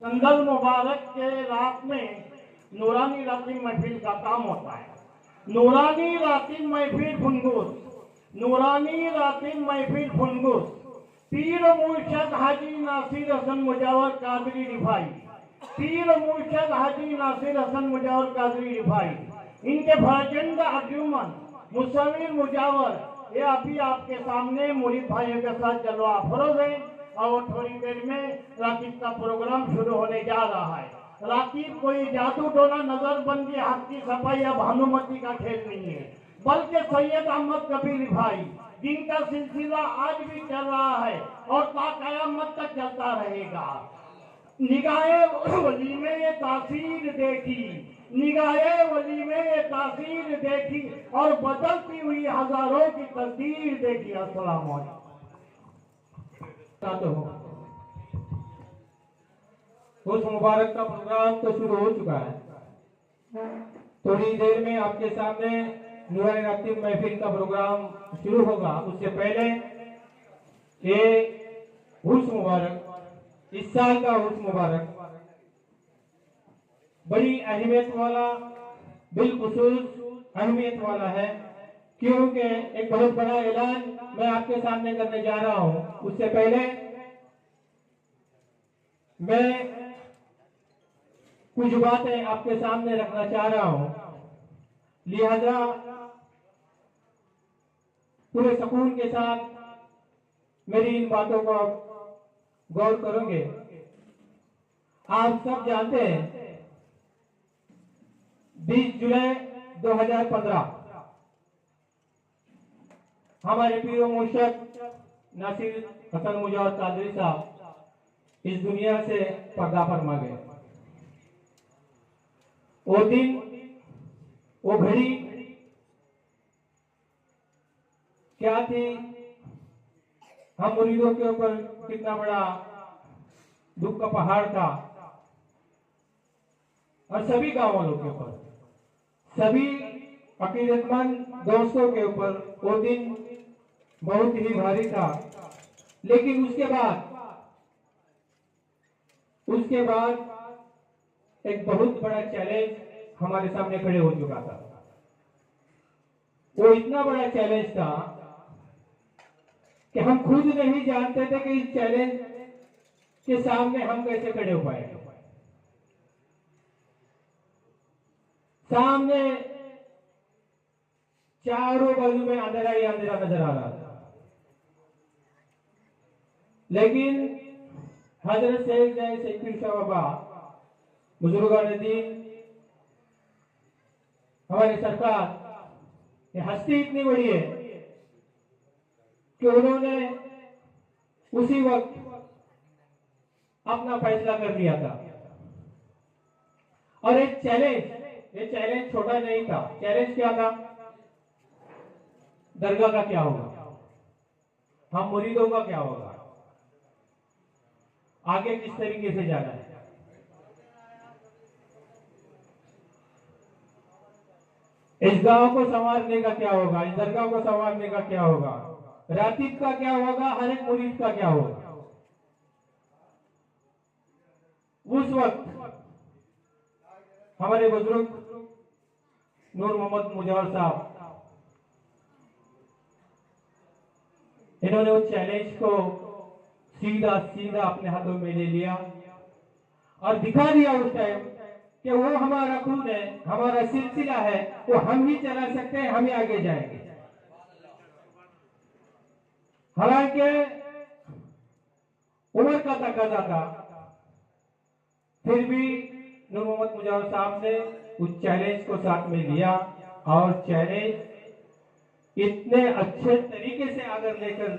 संदल मुबारक के रात में नूरानी राती महफिल का काम होता है। नूरानी राती महफिल फुनगुस, नूरानी राती महफिल फुनगुस, पीर मुर्शद हाजी नासिर हसन मुजावर कादरी रिफाई, पीर मुर्शद हाजी नासिर हसन मुजावर कादरी रिफाई, इनके फर्जंद अर्जुमन मुसविर मुजावर ये अभी आपके सामने मुरीद भाइयों के साथ जलवा अफरोज है और थोड़ी देर में राकीब का प्रोग्राम शुरू होने जा रहा है। राकीब कोई जादू टोना नजरबंदी हाथ की सफाई या भानुमती का खेल नहीं है, बल्कि सैयद अहमद कबीर भाई जिनका सिलसिला आज भी चल रहा है और क़यामत तक चलता रहेगा। निगाहे वली में ये तासीर देखी, निगाहे वली में ये तासीर देखी और बदलती हुई हजारों की तस्वीर देखी। अस्सलाम वालेकुम। उस मुबारक का प्रोग्राम तो शुरू हो चुका है। थोड़ी देर में आपके सामने नूरानी राती महफिल का प्रोग्राम शुरू होगा। उससे पहले ये उर्स मुबारक, इस साल का उर्स मुबारक बड़ी अहमियत वाला, बिलखुसूस अहमियत वाला है, क्योंकि एक बहुत बड़ा ऐलान मैं आपके सामने करने जा रहा हूं। उससे पहले मैं कुछ बातें आपके सामने रखना चाह रहा हूं, लिहाजा पूरे सुकून के साथ मेरी इन बातों को गौर करोगे। आप सब जानते हैं 20 जुलाई 2015 हमारे पीर मुर्शद नासिर हसन मुजावर कादरी साहब इस दुनिया से पर्दा फरमा गए। वो दिन, वो घड़ी क्या थी, हम मुरीदों के ऊपर कितना बड़ा दुख का पहाड़ था और सभी गांव वालों के ऊपर, सभी अकीदतमंद दोस्तों के ऊपर वो दिन बहुत ही भारी था। लेकिन उसके बाद एक बहुत बड़ा चैलेंज हमारे सामने खड़े हो चुका था। वो इतना बड़ा चैलेंज था कि हम खुद नहीं जानते थे कि इस चैलेंज के सामने हम कैसे खड़े हो पाए। सामने चारों बाजू में अंधेरा ही अंधेरा नजर आ रहा था, लेकिन हजरत सैयद शाह बाबा बुजुर्गान दीन, हमारे सरकार, ये हस्ती इतनी बड़ी है कि उन्होंने उसी वक्त अपना फैसला कर लिया था। और एक ये चैलेंज छोटा नहीं था। चैलेंज क्या था? दरगाह का क्या होगा, हम मुरीदों का क्या होगा, आगे किस तरीके से जाना है। इस गांव को संवारने का क्या होगा, इस दरगाह को संवारने का क्या होगा, रातीब का क्या होगा, हर एक मुरीद का क्या होगा। उस वक्त हमारे बुजुर्ग नूर मोहम्मद मुजावर साहब, इन्होंने उस चैलेंज को सीधा सीधा अपने हाथों में ले लिया और दिखा दिया उस टाइम कि वो हमारा खून है, हमारा सिलसिला है, वो हम ही चला सकते हैं, हम ही आगे जाएंगे। हालांकि उम्र का तकाजा था, फिर भी नूर मोहम्मद मुजावर साहब ने उस चैलेंज को साथ में लिया और चैलेंज इतने अच्छे तरीके से आगे लेकर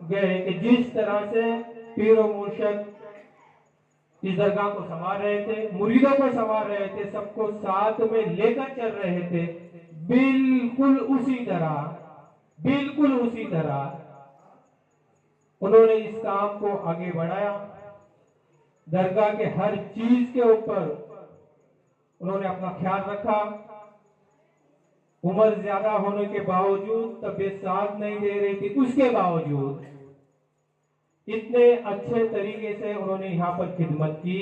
गए कि जिस तरह से पीर और मुर्शद इस दरगाह को संभाल रहे थे, मुरीदों को संभाल रहे थे, सबको साथ में लेकर चल रहे थे, बिल्कुल उसी तरह उन्होंने इस काम को आगे बढ़ाया। दरगाह के हर चीज के ऊपर उन्होंने अपना ख्याल रखा। उम्र ज्यादा होने के बावजूद, तबीयत साथ नहीं दे रही थी, उसके बावजूद इतने अच्छे तरीके से उन्होंने यहाँ पर खिदमत की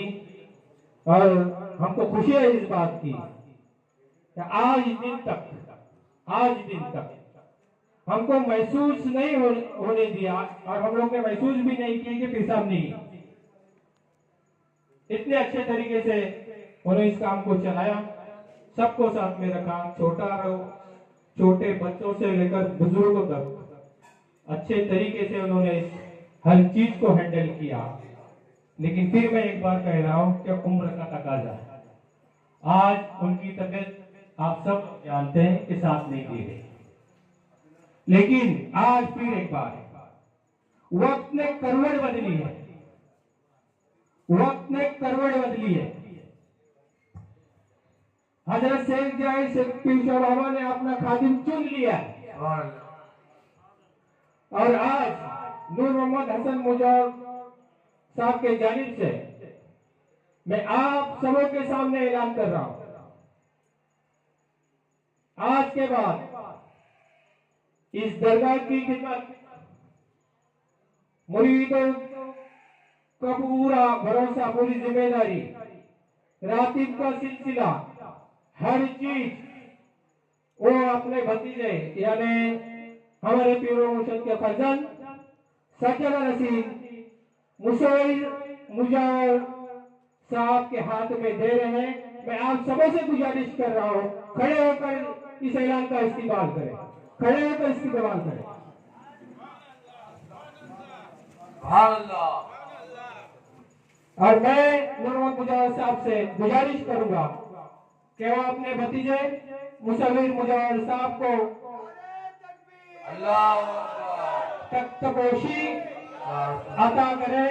और हमको खुशी है इस बात की कि आज दिन तक हमको महसूस नहीं होने दिया और हम लोग ने महसूस भी नहीं किया कि पेशाब नहीं। इतने अच्छे तरीके से उन्होंने इस काम को चलाया, सबको साथ में रखा, छोटे बच्चों से लेकर बुजुर्गों तक अच्छे तरीके से उन्होंने हर चीज को हैंडल किया। लेकिन फिर मैं एक बार कह रहा हूं कि उम्र का तकाजा, आज उनकी तबीयत आप सब जानते हैं कि साथ नहीं दे रही। लेकिन आज फिर एक बार वक्त ने करवट बदली है, वक्त ने करवट बदली है। हजरत शेख जाहिद शेख पीर शाह बाबा ने अपना खादिम चुन लिया और आज नूर मोहम्मद हसन मुजावर साहब के जानिब से मैं आप सबों के सामने ऐलान कर रहा हूं, आज के बाद इस दरगाह की खिदमत, मुरीदों का पूरा भरोसा, पूरी जिम्मेदारी, रातिब का सिलसिला, हर चीज वो अपने भतीजे यानी हमारे पीर मुर्शिद के फर्जंद सज्जदा नसीब मुसव्विर मुजावर साहब के हाथ में दे रहे हैं। मैं आप सबों से गुजारिश कर रहा हूं, खड़े होकर इस ऐलान का इस्तेमाल करें, खड़े होकर इस्तेमाल करें। और मैं नूर मोहम्मद मुजावर साहब से गुजारिश करूंगा कि वो अपने भतीजे मुसव्विर मुजावर साहब को तख्तपोशी अता करें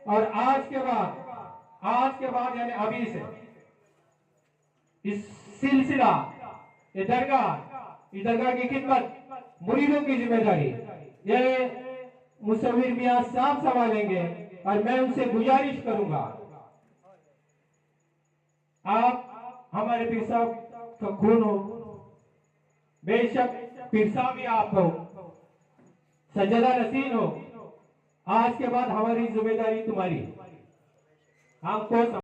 और आज के बाद यानी अभी से इस सिलसिला, ये दरगाह की खिदमत, मुरीदों की जिम्मेदारी ये मुसव्विर मियां साहब संभालेंगे। और मैं उनसे गुजारिश करूंगा, आप हमारे पीर साहब का खून हो, बेशक पीर साहब ही आप हो, सज्जदा नसीब हो, आज के बाद हमारी जिम्मेदारी तुम्हारी, हमको